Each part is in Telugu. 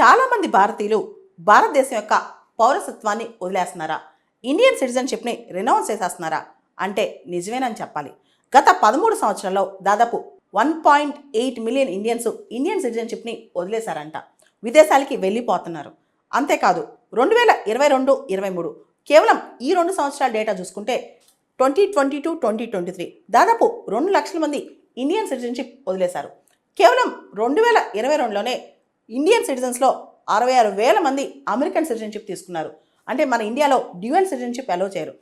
చాలామంది భారతీయులు భారతదేశం యొక్క పౌరసత్వాన్ని వదిలేస్తున్నారా? ఇండియన్ సిటిజన్షిప్ని రినౌన్స్ చేసేస్తున్నారా అంటే నిజమేనని చెప్పాలి. గత 13 సంవత్సరాల్లో దాదాపు 1.8 మిలియన్ ఇండియన్ సిటిజన్షిప్ని వదిలేశారంట. విదేశాలకి వెళ్ళిపోతున్నారు. అంతేకాదు 2022-23 కేవలం ఈ 2 సంవత్సరాల డేటా చూసుకుంటే 2022-2023 దాదాపు 2 లక్షల మంది ఇండియన్ సిటిజన్షిప్ వదిలేశారు. కేవలం 2022లోనే ఇండియన్ సిటిజన్స్లో 66,000 మంది అమెరికన్ సిటిజన్షిప్ తీసుకున్నారు. అంటే మన ఇండియాలో డ్యూయల్ సిటిజన్షిప్ అలో చేయరు.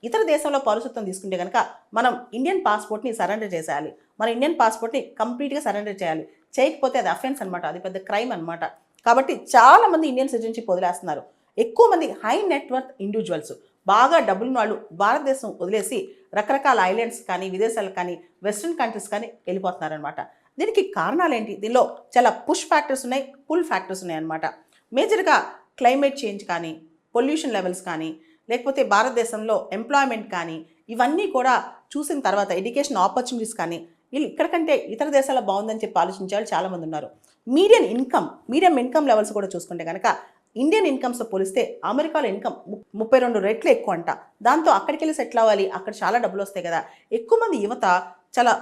ఇతర దేశంలో పౌరసత్వం తీసుకుంటే కనుక మనం ఇండియన్ పాస్పోర్ట్ని సరెండర్ చేసేయాలి. మన ఇండియన్ పాస్పోర్ట్ని కంప్లీట్గా సరెండర్ చేయాలి. చేయకపోతే అది అఫెన్స్ అనమాట, అది పెద్ద క్రైమ్ అనమాట. కాబట్టి చాలామంది ఇండియన్ సిటిజన్షిప్ వదిలేస్తున్నారు. ఎక్కువ మంది హై నెట్వర్త్ ఇండివిజువల్స్, బాగా డబ్బులున్న వాళ్ళు భారతదేశం వదిలేసి రకరకాల ఐలాండ్స్ కానీ, విదేశాలకు కానీ, వెస్ట్రన్ కంట్రీస్ కానీ వెళ్ళిపోతున్నారనమాట. దీనికి కారణాలు ఏంటి? దీనిలో చాలా పుష్ ఫ్యాక్టర్స్ ఉన్నాయి, పుల్ ఫ్యాక్టర్స్ ఉన్నాయి అన్నమాట. మేజర్గా క్లైమేట్ చేంజ్ కానీ, పొల్యూషన్ లెవెల్స్ కానీ, లేకపోతే భారతదేశంలో ఎంప్లాయ్మెంట్ కానీ, ఇవన్నీ కూడా చూసిన తర్వాత ఎడ్యుకేషన్ ఆపర్చునిటీస్ కానీ, వీళ్ళు ఇక్కడ కంటే ఇతర దేశాల్లో బాగుందని చెప్పి ఆలోచించే వాళ్ళు చాలామంది ఉన్నారు. మీడియం ఇన్కమ్ లెవెల్స్ కూడా చూసుకుంటే కనుక ఇండియన్ ఇన్కమ్స్తో పోలిస్తే అమెరికాలో ఇన్కమ్ 32 రెట్లు ఎక్కువ అంట. దాంతో అక్కడికి వెళ్ళి సెటిల్ అవ్వాలి, అక్కడ చాలా డబ్బులు వస్తాయి కదా. ఎక్కువ మంది యువత చాలా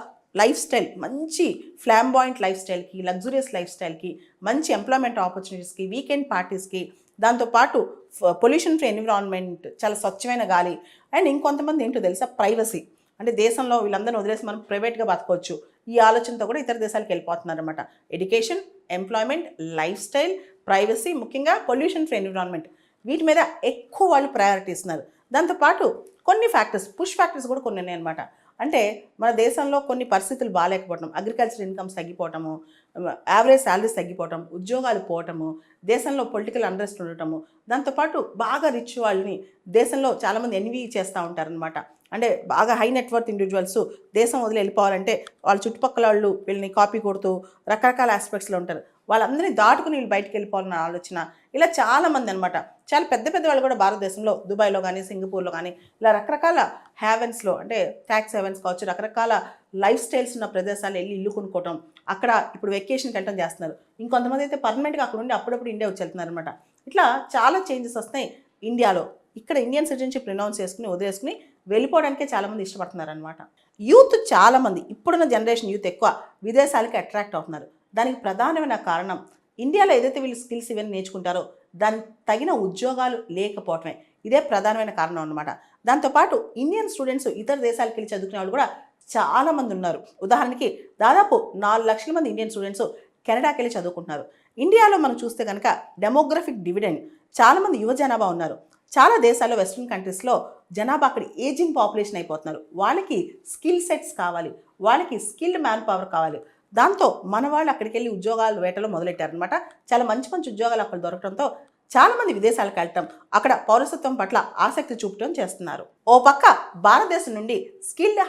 లైఫ్ స్టైల్, మంచి ఫ్లాంబాయింట్ లైఫ్ స్టైల్కి, లగ్జూరియస్ లైఫ్ స్టైల్కి, మంచి ఎంప్లాయ్మెంట్ ఆపర్చునిటీస్కి, వీకెండ్ పార్టీస్కి, దాంతోపాటు పొల్యూషన్ ఫ్రీ ఎన్విరాన్మెంట్, చాలా స్వచ్ఛమైన గాలి, అండ్ ఇంకొంతమంది ఏంటో తెలుసా, ప్రైవసీ. అంటే దేశంలో వీళ్ళందరినీ వదిలేసి మనం ప్రైవేట్గా బతకవచ్చు, ఈ ఆలోచనతో కూడా ఇతర దేశాలకు వెళ్ళిపోతున్నారు అనమాట. Education, employment, life style, privacy, ముఖ్యంగా పొల్యూషన్ ఫ్రీ ఎన్విరాన్మెంట్, వీటి మీద ఎక్కువ వాళ్ళు ప్రయారిటీ ఇస్తున్నారు. దాంతోపాటు కొన్ని ఫ్యాక్టర్స్, పుష్ ఫ్యాక్టర్స్ కూడా కొన్ని ఉన్నాయి అనమాట. అంటే మన దేశంలో కొన్ని పరిస్థితులు బాగాలేకపోవటం, అగ్రికల్చర్ ఇన్కమ్స్ తగ్గిపోవటము, యావరేజ్ శాలరీస్ తగ్గిపోవటం, ఉద్యోగాలు పోవటము, దేశంలో పొలిటికల్ అండ్రెస్ట్ ఉండటము, దాంతోపాటు బాగా రిచ్ వాళ్ళని దేశంలో చాలామంది ఎన్వీ చేస్తూ ఉంటారనమాట. అంటే బాగా హై నెట్వర్త్ ఇండివిజువల్స్ దేశం వదిలి వెళ్ళిపోవాలంటే వాళ్ళ చుట్టుపక్కల వాళ్ళు వీళ్ళని కాపీ కొడుతూ రకరకాల ఆస్పెక్ట్స్లో ఉంటారు. వాళ్ళందరినీ దాటుకుని వీళ్ళు బయటకు వెళ్ళిపోవాలన్న ఆలోచన, ఇలా చాలామంది అనమాట. చాలా పెద్ద పెద్ద వాళ్ళు కూడా భారతదేశంలో దుబాయ్లో కానీ, సింగపూర్లో కానీ, ఇలా రకరకాల హ్యావెన్స్లో, అంటే ట్యాక్స్ హ్యావెన్స్ కావచ్చు, రకరకాల లైఫ్ స్టైల్స్ ఉన్న ప్రదేశాలు వెళ్ళి ఇల్లు కొనుక్కోవటం, అక్కడ ఇప్పుడు వెకేషన్కి వెళ్ళటం చేస్తున్నారు. ఇంకొంతమంది అయితే పర్మనెంట్గా అక్కడ ఉండి అప్పుడప్పుడు ఇండియా వచ్చి వెళ్తున్నారు అనమాట. ఇట్లా చాలా చేంజెస్ వస్తున్నాయి ఇండియాలో. ఇక్కడ ఇండియన్ సిటిజన్షిప్ రినౌన్స్ చేసుకుని వదిలేసుకుని వెళ్ళిపోవడానికే చాలామంది ఇష్టపడుతున్నారు అనమాట. యూత్ చాలామంది, ఇప్పుడున్న జనరేషన్ యూత్ ఎక్కువ విదేశాలకి అట్రాక్ట్ అవుతున్నారు. దానికి ప్రధానమైన కారణం ఇండియాలో ఏదైతే వీళ్ళు స్కిల్స్ ఇవన్నీ నేర్చుకుంటారో దానికి తగిన ఉద్యోగాలు లేకపోవటమే. ఇదే ప్రధానమైన కారణం అనమాట. దాంతోపాటు ఇండియన్ స్టూడెంట్స్ ఇతర దేశాలకు వెళ్ళి చదువుకునే వాళ్ళు కూడా చాలామంది ఉన్నారు. ఉదాహరణకి దాదాపు 4 లక్షల మంది ఇండియన్ స్టూడెంట్స్ కెనడాకి వెళ్ళి చదువుకుంటున్నారు. ఇండియాలో మనం చూస్తే కనుక డెమోగ్రఫిక్ డివిడెండ్, చాలామంది యువ జనాభా ఉన్నారు. చాలా దేశాల్లో వెస్ట్రన్ కంట్రీస్లో జనాభా అక్కడ ఏజింగ్ పాపులేషన్ అయిపోతున్నారు. వాళ్ళకి స్కిల్ సెట్స్ కావాలి, వాళ్ళకి స్కిల్డ్ మ్యాన్ పవర్ కావాలి. దాంతో మన వాళ్ళు అక్కడికి వెళ్ళి ఉద్యోగాలు వేటలో మొదలెట్టారనమాట. చాలా మంచి మంచి ఉద్యోగాలు అక్కడ దొరకడంతో చాలామంది విదేశాలకు వెళ్ళటం, అక్కడ పౌరసత్వం పట్ల ఆసక్తి చూపటం చేస్తున్నారు. ఓ పక్క భారతదేశం నుండి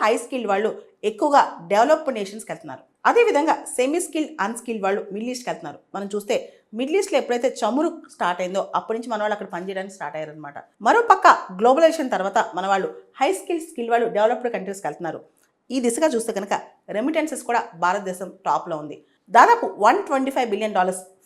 హై స్కిల్డ్ వాళ్ళు ఎక్కువగా డెవలప్డ్ నేషన్స్కి వెళ్తున్నారు. అదేవిధంగా సెమీ స్కిల్డ్, అన్స్కిల్డ్ వాళ్ళు మిడిల్ ఈస్ట్కి వెళ్తున్నారు. మనం చూస్తే మిడిల్ ఈస్ట్లో ఎప్పుడైతే చమురు స్టార్ట్ అయిందో అప్పటి నుంచి మన వాళ్ళు అక్కడ పనిచేయడానికి స్టార్ట్ అయ్యారనమాట. మరో పక్క గ్లోబలైజేషన్ తర్వాత మన వాళ్ళు హై స్కిల్ వాళ్ళు డెవలప్డ్ కంట్రీస్కి వెళ్తున్నారు. ఈ దిశగా చూస్తే కనుక రెమిటెన్సెస్ కూడా భారతదేశం టాప్లో ఉంది. దాదాపు $125 బిలియన్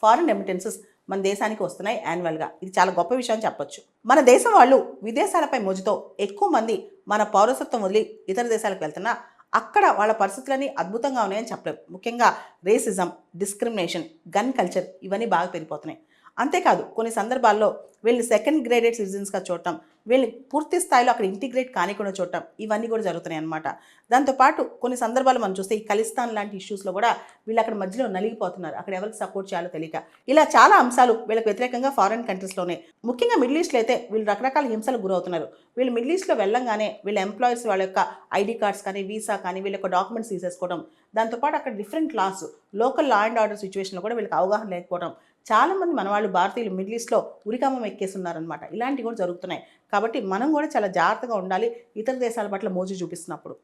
ఫారిన్ రెమిటెన్సెస్ మన దేశానికి వస్తున్నాయి యాన్యువల్గా. ఇది చాలా గొప్ప విషయం అని చెప్పొచ్చు. మన దేశం వాళ్ళు విదేశాలపై మోజుతో ఎక్కువ మంది మన పౌరసత్వం వదిలి ఇతర దేశాలకు వెళ్తున్నా అక్కడ వాళ్ళ పరిస్థితులన్నీ అద్భుతంగా ఉన్నాయని చెప్పలేము. ముఖ్యంగా రేసిజం, డిస్క్రిమినేషన్, గన్ కల్చర్, ఇవన్నీ బాగా పెరిగిపోతున్నాయి. అంతేకాదు కొన్ని సందర్భాల్లో వీళ్ళని సెకండ్ గ్రేడెడ్ సిటిజన్స్గా చూడటం, వీళ్ళని పూర్తి స్థాయిలో అక్కడ ఇంటిగ్రేట్ కానికుండా చూడటం, ఇవన్నీ కూడా జరుగుతున్నాయి అనమాట. దాంతోపాటు కొన్ని సందర్భాలు మనం చూస్తే ఈ ఖలిస్తాన్ లాంటి ఇష్యూస్లో కూడా వీళ్ళు అక్కడ మధ్యలో నలిగిపోతున్నారు, అక్కడ ఎవరికి సపోర్ట్ చేయాలో తెలియక. ఇలా చాలా అంశాలు వీళ్ళకి వ్యతిరేకంగా ఫారిన్ కంట్రీస్లోనే, ముఖ్యంగా మిడిల్ ఈస్ట్లో అయితే వీళ్ళు రకరకాల హింసలకు గురవుతున్నారు. వీళ్ళు మిడిల్ ఈస్ట్లో వెళ్ళంగానే వీళ్ళ ఎంప్లాయీస్ వాళ్ళ యొక్క ఐడి కార్డ్స్ కానీ, వీసా కానీ, వీళ్ళ యొక్క డాక్యుమెంట్స్ తీసేసుకోవడం, దాంతోపాటు అక్కడ different loss, local law and order సిచ్యువేషన్లో కూడా వీళ్ళకి అవగాహన లేకపోవడం, చాలామంది మన వాళ్ళు భారతీయులు మిడిల్ ఈస్ట్లో ఉరికమ్మం ఎక్కేస్తున్నారనమాట. ఇలాంటివి కూడా జరుగుతున్నాయి. కాబట్టి మనం కూడా చాలా జాగ్రత్తగా ఉండాలి ఇతర దేశాల పట్ల మోజు చూపిస్తున్నప్పుడు.